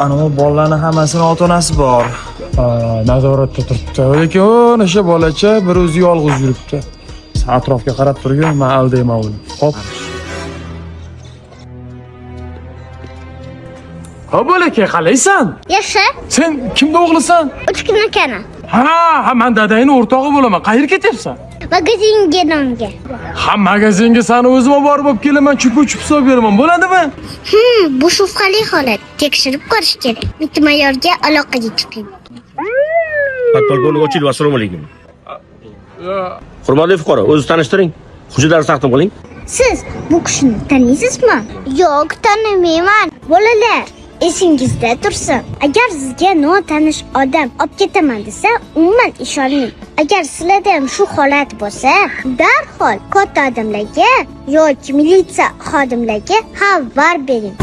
Anavi bolalarning hammasini ota-onasi bor. Nazoratda turibdi. Lekin o'sha bolacha bir o'zi yolg'iz yuribdi. Sen atrofga qarab turgin, men aldayman uni. Xo'p. Xo'p, bolakay, qalaysan? Yaxshi. Sen kimning o'g'lisan? 3 kun akana. Ha, men dadangning o'rtog'i bo'laman. Qayerga ketyapsan? Magazinga nonga. Ha, magazinga seni o'zim borib olib kelaman, chup-chup hisob beraman. Bo'ladimi? Bu shubhali holat. Tekshirib ko'rish kerak. Bitta mayorga aloqaga chiqing. Podpolkovnik Ochilov, assalomu alaykum. Hurmatli fuqaro, o'zingizni tanishtiring. Hujjatlarni taqdim qiling. Siz bu kishini taniysizmi? Yo'q, tanimayman. Bolalar, esingizda tursin. Agar sizga notanish odam olib ketaman desa, umuman ishonmang. Agar sizlarda ham shu holat bo'lsa, darhol katta odamlarga yoki militsiya xodimlariga xabar bering.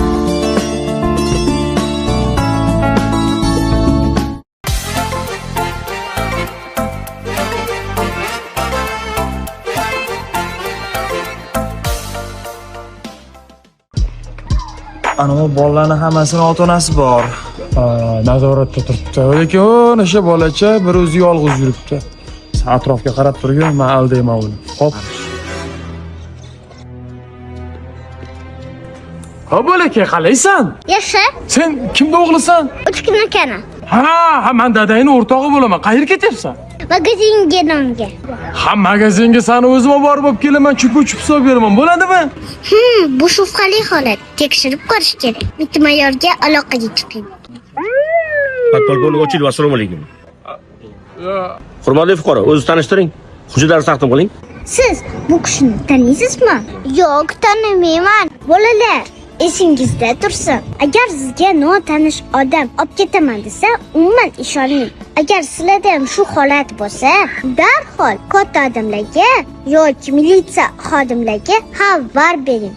Anavi bolalarning hammasini ota-onasi bor. Nazoratda turibdi. Lekin o'sha bolacha bir o'zi yolg'iz yuribdi. Sen atrofga qarab turgin, men aldayman uni. Xo'p. Xo'p, bolakay, qalaysan? Yaxshi. Sen kimning o'g'lisan? 3 kun akana. Ha, men dadangning o'rtog'i bo'laman. Qayerga ketyapsan? Magazinga nonga. Ha, magazinga seni o'zim borib olib kelaman, chup-chup hisob beraman. Bo'ladimi? Bu shubhali holat. Tekshirib ko'rish kerak. Bitta mayorga aloqaga chiqing. Podpolkovnik Ochilov, assalomu alaykum. Hurmatli fuqaro, o'zingizni tanishtiring. Hujjatlarni taqdim qiling. Siz bu kishini taniysizmi? Yo'q, tanimayman. Bolalar, esingizda tursin. Agar sizga notanish odam olib ketaman desa, umuman ishonmang. Agar sizlarda ham shu holat bo'lsa, darhol katta odamlarga yoki militsiya xodimlariga xabar bering.